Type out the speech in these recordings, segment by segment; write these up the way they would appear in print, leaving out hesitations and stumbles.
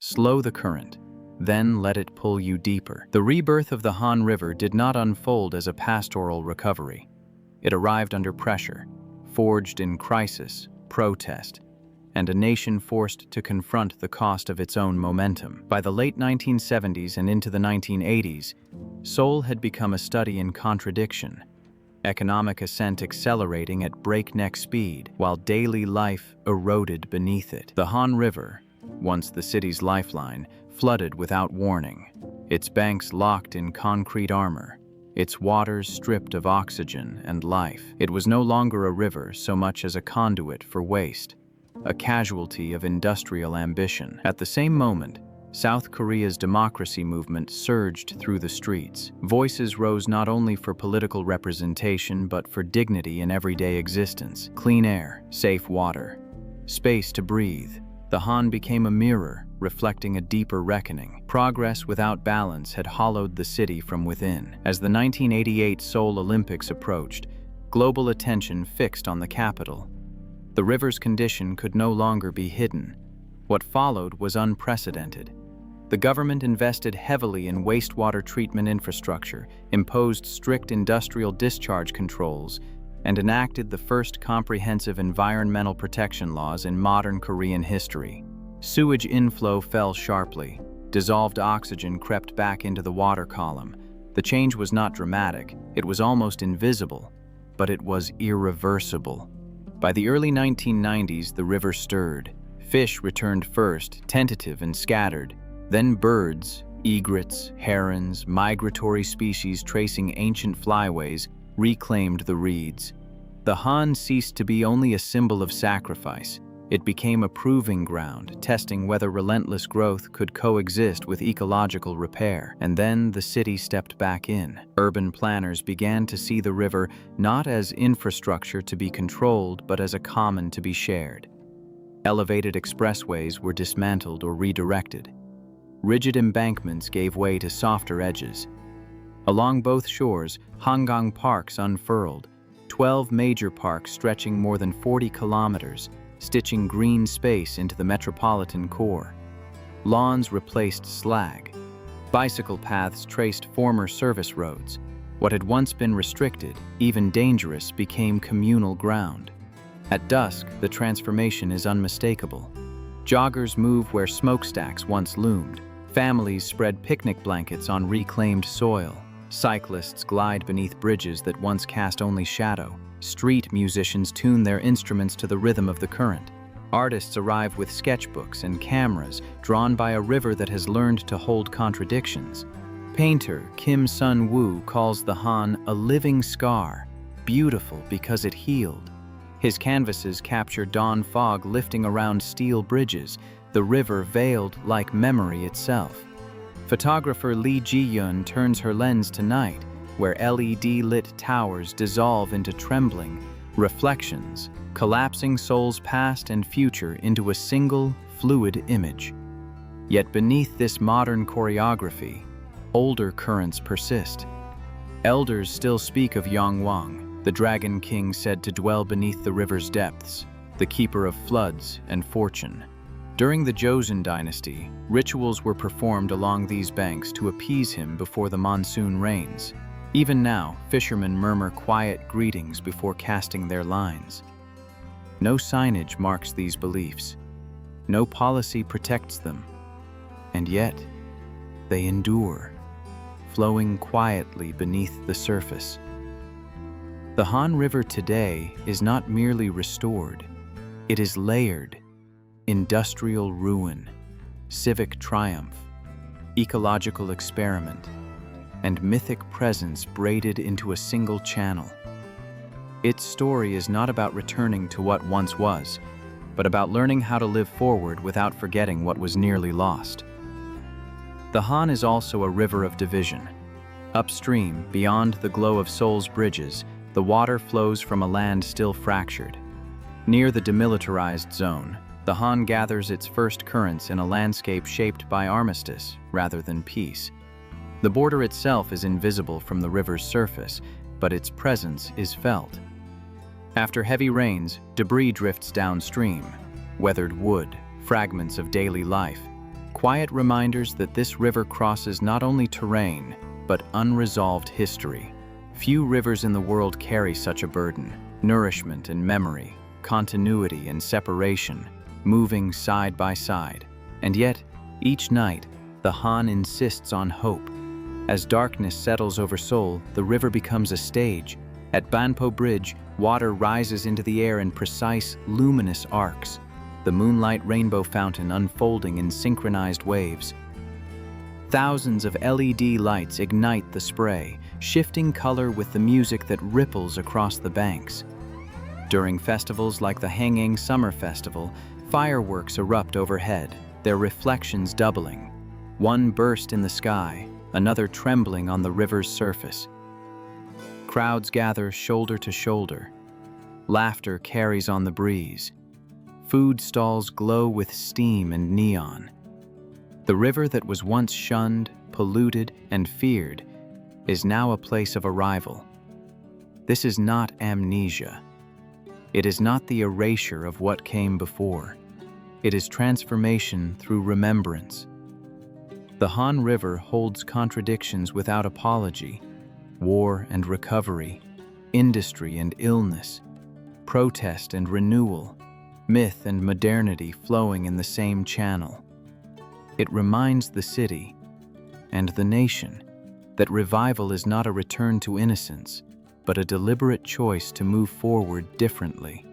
Slow the current, then let it pull you deeper. The rebirth of the Han River did not unfold as a pastoral recovery. It arrived under pressure, forged in crisis, protest, and a nation forced to confront the cost of its own momentum. By the late 1970s and into the 1980s, Seoul had become a study in contradiction, economic ascent accelerating at breakneck speed, while daily life eroded beneath it. The Han River, once the city's lifeline, flooded without warning, its banks locked in concrete armor, its waters stripped of oxygen and life. It was no longer a river so much as a conduit for waste, a casualty of industrial ambition. At the same moment, South Korea's democracy movement surged through the streets. Voices rose not only for political representation but for dignity in everyday existence. Clean air, safe water, space to breathe. The Han became a mirror, reflecting a deeper reckoning. Progress without balance had hollowed the city from within. As the 1988 Seoul Olympics approached, global attention fixed on the capital. The river's condition could no longer be hidden. What followed was unprecedented. The government invested heavily in wastewater treatment infrastructure, imposed strict industrial discharge controls, and enacted the first comprehensive environmental protection laws in modern Korean history. Sewage inflow fell sharply. Dissolved oxygen crept back into the water column. The change was not dramatic, it was almost invisible, but it was irreversible. By the early 1990s, the river stirred. Fish returned first, tentative and scattered. Then birds, egrets, herons, migratory species tracing ancient flyways, reclaimed the reeds. The Han ceased to be only a symbol of sacrifice. It became a proving ground, testing whether relentless growth could coexist with ecological repair. And then the city stepped back in. Urban planners began to see the river not as infrastructure to be controlled, but as a common to be shared. Elevated expressways were dismantled or redirected. Rigid embankments gave way to softer edges. Along both shores, Hangang parks unfurled, 12 major parks stretching more than 40 kilometers, stitching green space into the metropolitan core. Lawns replaced slag. Bicycle paths traced former service roads. What had once been restricted, even dangerous, became communal ground. At dusk, the transformation is unmistakable. Joggers move where smokestacks once loomed. Families spread picnic blankets on reclaimed soil. Cyclists glide beneath bridges that once cast only shadow. Street musicians tune their instruments to the rhythm of the current. Artists arrive with sketchbooks and cameras, drawn by a river that has learned to hold contradictions. Painter Kim Sun-woo calls the Han a living scar, beautiful because it healed. His canvases capture dawn fog lifting around steel bridges, the river veiled like memory itself. Photographer Lee Ji-yeon turns her lens to night, where LED-lit towers dissolve into trembling reflections, collapsing Seoul's past and future into a single, fluid image. Yet beneath this modern choreography, older currents persist. Elders still speak of Yongwang, the dragon king said to dwell beneath the river's depths, the keeper of floods and fortune. During the Joseon dynasty, rituals were performed along these banks to appease him before the monsoon rains. Even now, fishermen murmur quiet greetings before casting their lines. No signage marks these beliefs. No policy protects them. And yet, they endure, flowing quietly beneath the surface. The Han River today is not merely restored, it is layered. Industrial ruin, civic triumph, ecological experiment, and mythic presence braided into a single channel. Its story is not about returning to what once was, but about learning how to live forward without forgetting what was nearly lost. The Han is also a river of division. Upstream, beyond the glow of Seoul's bridges, the water flows from a land still fractured. Near the demilitarized zone, the Han gathers its first currents in a landscape shaped by armistice rather than peace. The border itself is invisible from the river's surface, but its presence is felt. After heavy rains, debris drifts downstream, weathered wood, fragments of daily life. quiet reminders that this river crosses not only terrain, but unresolved history. Few rivers in the world carry such a burden: nourishment and memory, continuity and separation, moving side by side. And yet, each night, the Han insists on hope. As darkness settles over Seoul, the river becomes a stage. At Banpo Bridge, water rises into the air in precise, luminous arcs, the moonlight rainbow fountain unfolding in synchronized waves. Thousands of LED lights ignite the spray, shifting color with the music that ripples across the banks. During festivals like the Hangang Summer Festival, fireworks erupt overhead, their reflections doubling. One burst in the sky, another trembling on the river's surface. Crowds gather shoulder to shoulder. Laughter carries on the breeze. Food stalls glow with steam and neon. The river that was once shunned, polluted, and feared is now a place of arrival. This is not amnesia. It is not the erasure of what came before. It is transformation through remembrance. The Han River holds contradictions without apology: war and recovery, industry and illness, protest and renewal, myth and modernity flowing in the same channel. It reminds the city and the nation that revival is not a return to innocence, but a deliberate choice to move forward differently.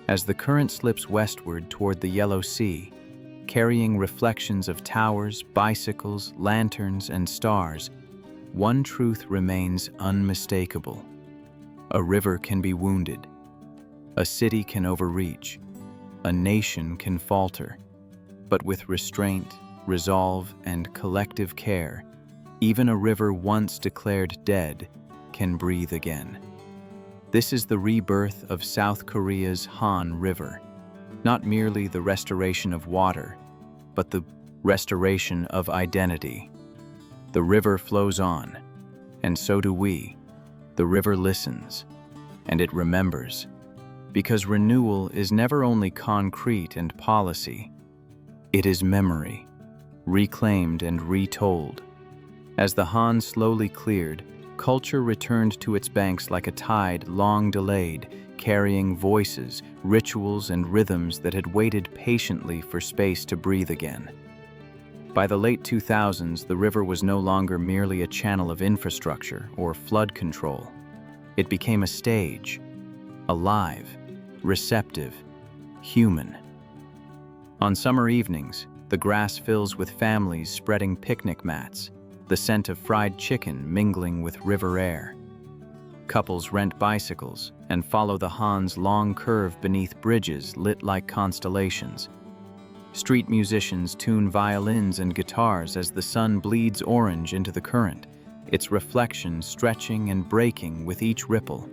As the current slips westward toward the Yellow Sea, carrying reflections of towers, bicycles, lanterns, and stars, one truth remains unmistakable: a river can be wounded, a city can overreach, a nation can falter, but with restraint, resolve, and collective care, even a river once declared dead can breathe again. This is the rebirth of South Korea's Han River, not merely the restoration of water, but the restoration of identity. The river flows on, and so do we. The river listens, and it remembers, because renewal is never only concrete and policy. It is memory, reclaimed and retold. As the Han slowly cleared, culture returned to its banks like a tide long delayed, carrying voices, rituals, and rhythms that had waited patiently for space to breathe again. By the late 2000s, the river was no longer merely a channel of infrastructure or flood control. It became a stage, alive, receptive, human. On summer evenings, the grass fills with families spreading picnic mats, the scent of fried chicken mingling with river air. Couples rent bicycles and follow the Han's long curve beneath bridges lit like constellations. Street musicians tune violins and guitars as the sun bleeds orange into the current, its reflection stretching and breaking with each ripple.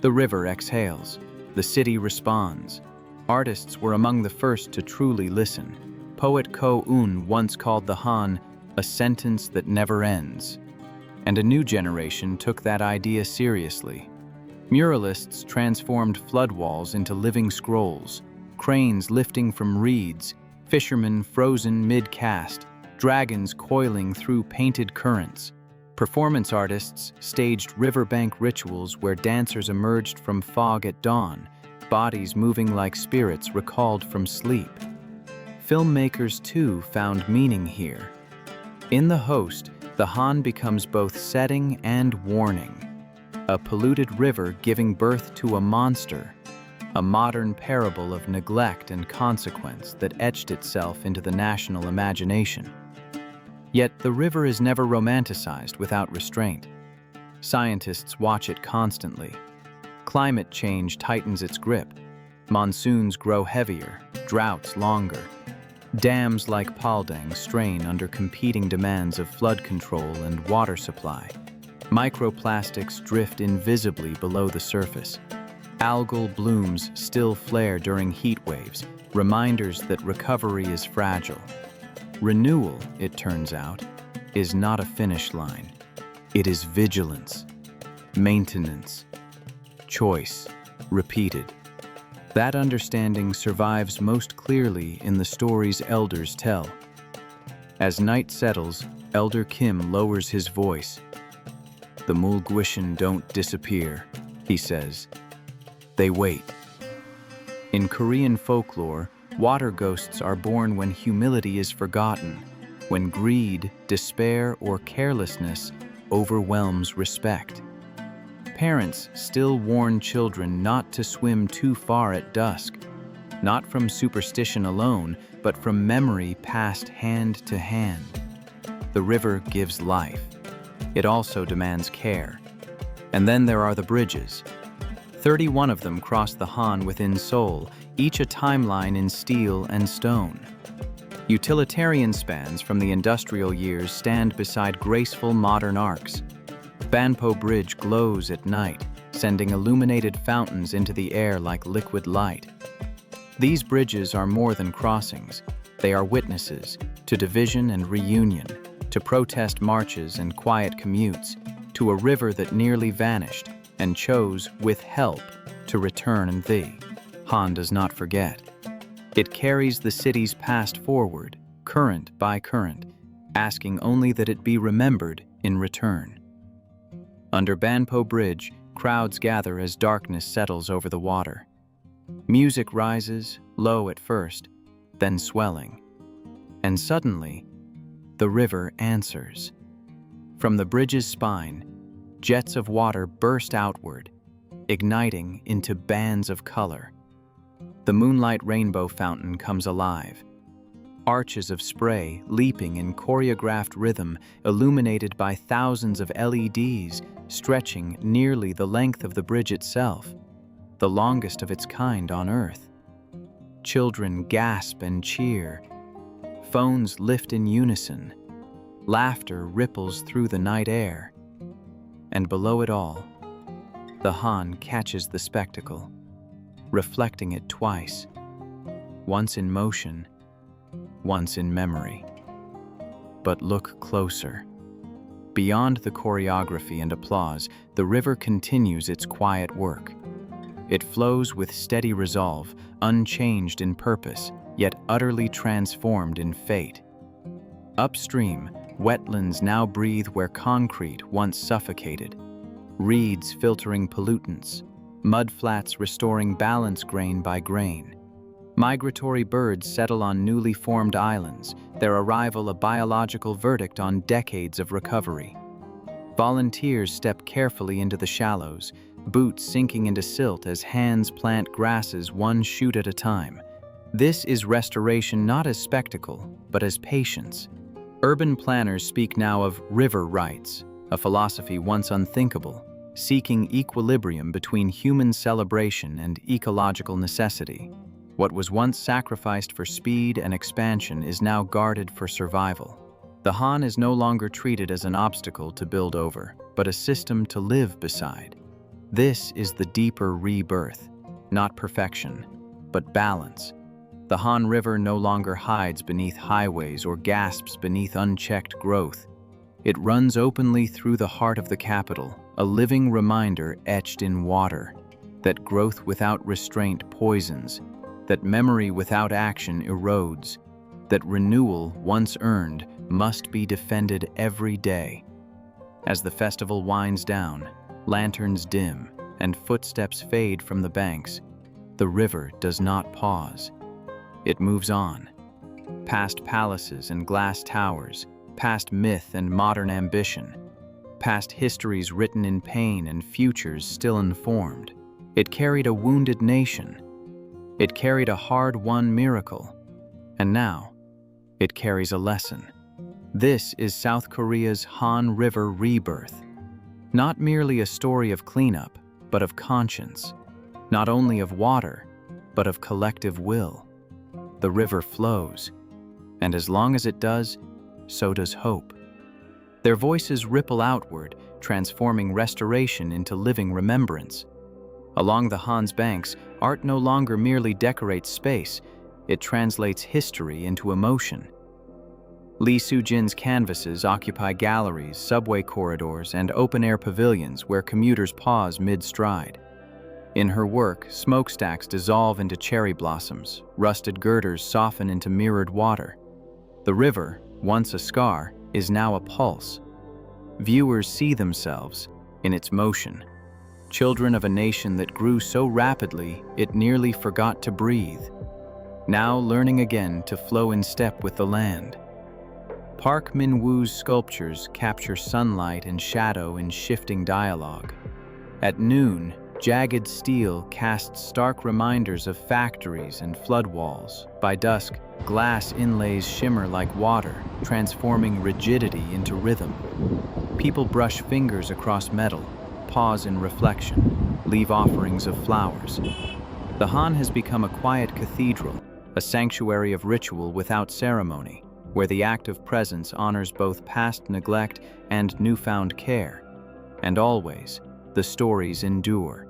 The river exhales. The city responds. Artists were among the first to truly listen. Poet Ko Un once called the Han a sentence that never ends. And a new generation took that idea seriously. Muralists transformed flood walls into living scrolls, cranes lifting from reeds, fishermen frozen mid-cast, dragons coiling through painted currents. Performance artists staged riverbank rituals where dancers emerged from fog at dawn, bodies moving like spirits recalled from sleep. Filmmakers, too, found meaning here. In The Host, the Han becomes both setting and warning. A polluted river giving birth to a monster, a modern parable of neglect and consequence that etched itself into the national imagination. Yet the river is never romanticized without restraint. Scientists watch it constantly. Climate change tightens its grip. Monsoons grow heavier, droughts longer. Dams like Paldang strain under competing demands of flood control and water supply. Microplastics drift invisibly below the surface. Algal blooms still flare during heat waves, reminders that recovery is fragile. Renewal, it turns out, is not a finish line. It is vigilance, maintenance, choice, repeated. That understanding survives most clearly in the stories elders tell. As night settles, Elder Kim lowers his voice. "The Mulguishan don't disappear," he says. "They wait." In Korean folklore, water ghosts are born when humility is forgotten, when greed, despair, or carelessness overwhelms respect. Parents still warn children not to swim too far at dusk, not from superstition alone, but from memory passed hand to hand. The river gives life. It also demands care. And then there are the bridges. 31 of them cross the Han within Seoul, each a timeline in steel and stone. Utilitarian spans from the industrial years stand beside graceful modern arcs. Banpo Bridge glows at night, sending illuminated fountains into the air like liquid light. These bridges are more than crossings. They are witnesses to division and reunion, to protest marches and quiet commutes, to a river that nearly vanished and chose, with help, to return. And the Han does not forget. It carries the city's past forward, current by current, asking only that it be remembered in return. Under Banpo Bridge, crowds gather as darkness settles over the water. Music rises, low at first, then swelling. And suddenly, the river answers. From the bridge's spine, jets of water burst outward, igniting into bands of color. The moonlight rainbow fountain comes alive. Arches of spray leaping in choreographed rhythm, illuminated by thousands of LEDs stretching nearly the length of the bridge itself, the longest of its kind on Earth. Children gasp and cheer. Phones lift in unison. Laughter ripples through the night air. And below it all, the Han catches the spectacle, reflecting it twice, once in motion, once in memory. But look closer. Beyond the choreography and applause, the river continues its quiet work. It flows with steady resolve, unchanged in purpose, yet utterly transformed in fate. Upstream, wetlands now breathe where concrete once suffocated. Reeds filtering pollutants, mudflats restoring balance grain by grain. Migratory birds settle on newly formed islands, their arrival a biological verdict on decades of recovery. Volunteers step carefully into the shallows, boots sinking into silt as hands plant grasses one shoot at a time. This is restoration not as spectacle, but as patience. Urban planners speak now of river rights, a philosophy once unthinkable, seeking equilibrium between human celebration and ecological necessity. What was once sacrificed for speed and expansion is now guarded for survival. The Han is no longer treated as an obstacle to build over, but a system to live beside. This is the deeper rebirth, not perfection, but balance. The Han River no longer hides beneath highways or gasps beneath unchecked growth. It runs openly through the heart of the capital, a living reminder etched in water, that growth without restraint poisons, that memory without action erodes, that renewal, once earned, must be defended every day. As the festival winds down, lanterns dim, and footsteps fade from the banks, the river does not pause. It moves on, past palaces and glass towers, past myth and modern ambition, past histories written in pain and futures still informed. It carried a wounded nation. It carried a hard-won miracle. And now, it carries a lesson. This is South Korea's Han River rebirth. Not merely a story of cleanup, but of conscience. Not only of water, but of collective will. The river flows, and as long as it does, so does hope. Their voices ripple outward, transforming restoration into living remembrance. Along the Han's banks, art no longer merely decorates space, it translates history into emotion. Lee Soo-jin's canvases occupy galleries, subway corridors, and open-air pavilions where commuters pause mid-stride. In her work, smokestacks dissolve into cherry blossoms, rusted girders soften into mirrored water. The river, once a scar, is now a pulse. Viewers see themselves in its motion. Children of a nation that grew so rapidly it nearly forgot to breathe, now learning again to flow in step with the land. Park Min-woo's sculptures capture sunlight and shadow in shifting dialogue. At noon, jagged steel casts stark reminders of factories and flood walls. By dusk, glass inlays shimmer like water, transforming rigidity into rhythm. People brush fingers across metal, pause in reflection, leave offerings of flowers. The Han has become a quiet cathedral, a sanctuary of ritual without ceremony, where the act of presence honors both past neglect and newfound care. And always, the stories endure.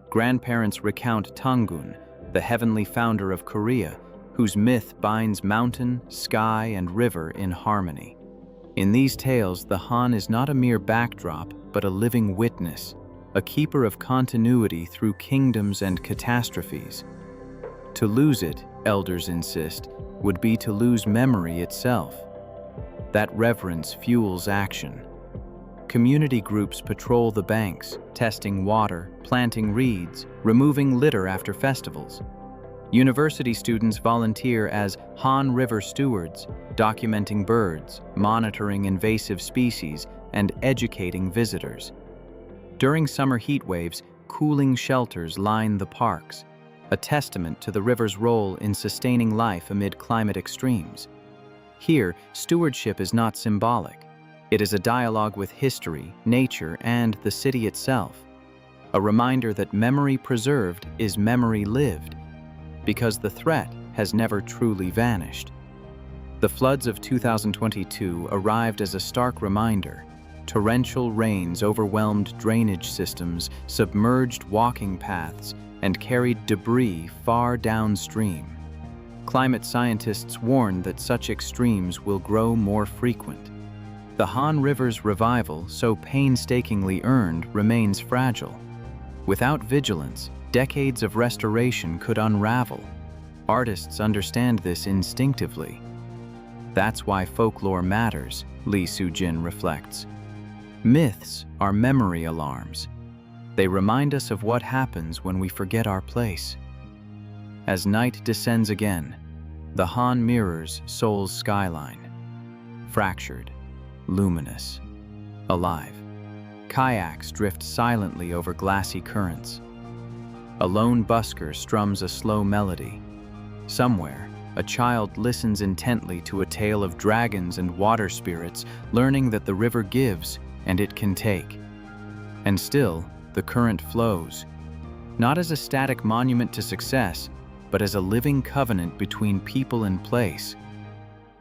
Grandparents recount Tangun, the heavenly founder of Korea, whose myth binds mountain, sky, and river in harmony. In these tales, the Han is not a mere backdrop, but a living witness, a keeper of continuity through kingdoms and catastrophes. To lose it, elders insist, would be to lose memory itself. That reverence fuels action. Community groups patrol the banks, testing water, planting reeds, removing litter after festivals. University students volunteer as Han River stewards, documenting birds, monitoring invasive species, and educating visitors. During summer heat waves, cooling shelters line the parks, a testament to the river's role in sustaining life amid climate extremes. Here, stewardship is not symbolic. It is a dialogue with history, nature, and the city itself. A reminder that memory preserved is memory lived, because the threat has never truly vanished. The floods of 2022 arrived as a stark reminder. Torrential rains overwhelmed drainage systems, submerged walking paths, and carried debris far downstream. Climate scientists warn that such extremes will grow more frequent. The Han River's revival, so painstakingly earned, remains fragile. Without vigilance, decades of restoration could unravel. Artists understand this instinctively. That's why folklore matters, Lee Soo-jin reflects. Myths are memory alarms. They remind us of what happens when we forget our place. As night descends again, the Han mirrors Seoul's skyline. Fractured, luminous, alive. Kayaks drift silently over glassy currents. A lone busker strums a slow melody. Somewhere, a child listens intently to a tale of dragons and water spirits, learning that the river gives and it can take. And still, the current flows, not as a static monument to success, but as a living covenant between people and place.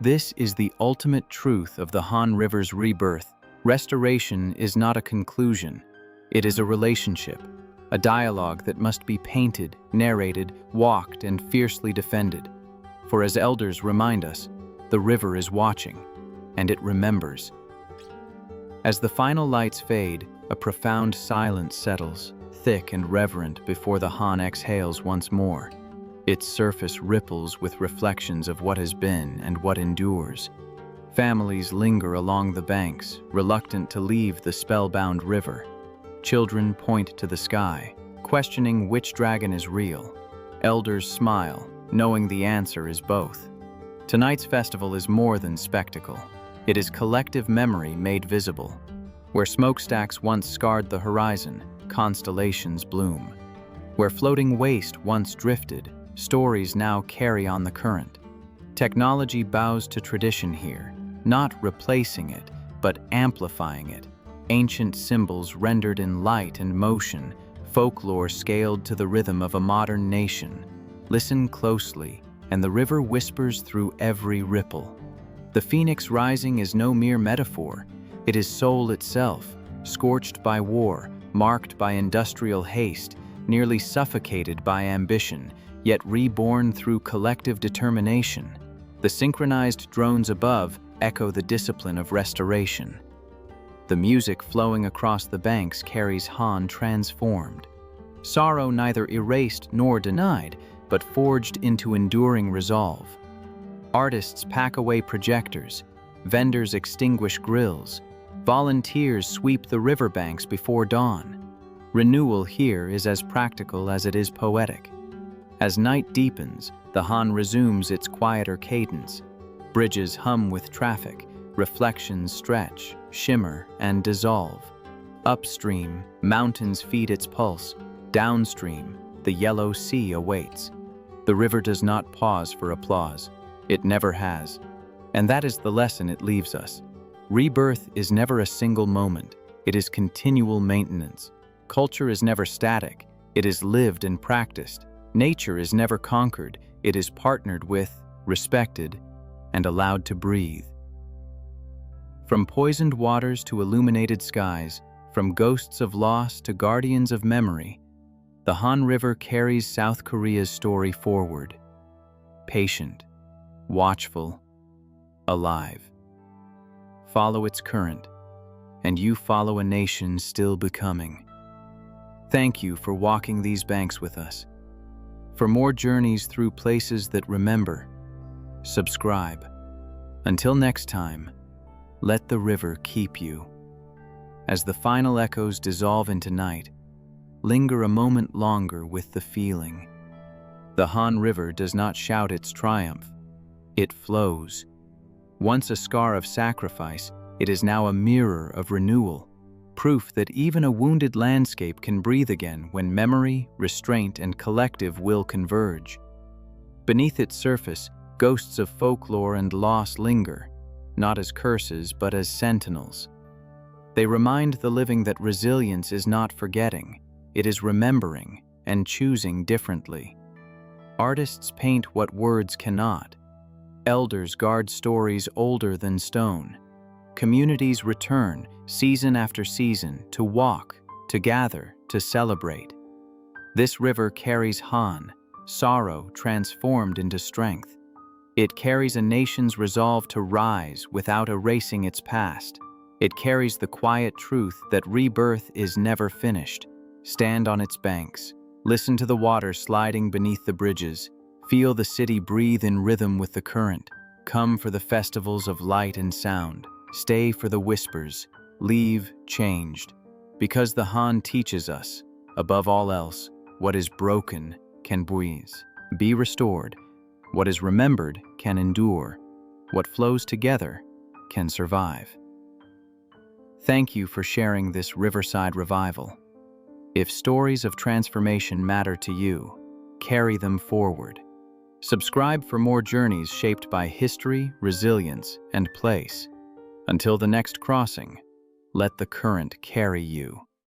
This is the ultimate truth of the Han River's rebirth. Restoration is not a conclusion. It is a relationship, a dialogue that must be painted, narrated, walked, and fiercely defended. For as elders remind us, the river is watching, and it remembers. As the final lights fade, a profound silence settles, thick and reverent, before the Han exhales once more. Its surface ripples with reflections of what has been and what endures. Families linger along the banks, reluctant to leave the spellbound river. Children point to the sky, questioning which dragon is real. Elders smile, knowing the answer is both. Tonight's festival is more than spectacle. It is collective memory made visible. Where smokestacks once scarred the horizon, constellations bloom. Where floating waste once drifted, stories now carry on the current. Technology bows to tradition here, not replacing it, but amplifying it. Ancient symbols rendered in light and motion, folklore scaled to the rhythm of a modern nation. Listen closely, and the river whispers through every ripple. The phoenix rising is no mere metaphor. It is Seoul itself, scorched by war, marked by industrial haste, nearly suffocated by ambition, yet reborn through collective determination. The synchronized drones above echo the discipline of restoration. The music flowing across the banks carries Han transformed. Sorrow neither erased nor denied, but forged into enduring resolve. Artists pack away projectors, Vendors extinguish grills. Volunteers sweep the riverbanks before dawn. Renewal here is as practical as it is poetic. As night deepens, the Han resumes its quieter cadence. Bridges hum with traffic, reflections stretch, shimmer, and dissolve. Upstream, mountains feed its pulse. Downstream, the yellow sea awaits. The river does not pause for applause. It never has. And that is the lesson it leaves us. Rebirth is never a single moment. It is continual maintenance. Culture is never static. It is lived and practiced. Nature is never conquered. It is partnered with, respected, and allowed to breathe. From poisoned waters to illuminated skies, from ghosts of loss to guardians of memory, the Han River carries South Korea's story forward. Patient, watchful, alive. Follow its current, and you follow a nation still becoming. Thank you for walking these banks with us. For more journeys through places that remember, subscribe. Until next time, let the river keep you. As the final echoes dissolve into night, linger a moment longer with the feeling. The Han River does not shout its triumph. It flows. Once a scar of sacrifice, it is now a mirror of renewal, proof that even a wounded landscape can breathe again when memory, restraint, and collective will converge. Beneath its surface, ghosts of folklore and loss linger, not as curses but as sentinels. They remind the living that resilience is not forgetting, it is remembering and choosing differently. Artists paint what words cannot. Elders guard stories older than stone. Communities return, season after season, to walk, to gather, to celebrate. This river carries Han, sorrow transformed into strength. It carries a nation's resolve to rise without erasing its past. It carries the quiet truth that rebirth is never finished. Stand on its banks. Listen to the water sliding beneath the bridges. Feel the city breathe in rhythm with the current. Come for the festivals of light and sound. Stay for the whispers. Leave changed. Because the Han teaches us, above all else, what is broken can be restored. What is remembered can endure. What flows together can survive. Thank you for sharing this Riverside revival. If stories of transformation matter to you, carry them forward. Subscribe for more journeys shaped by history, resilience, and place. Until the next crossing, let the current carry you.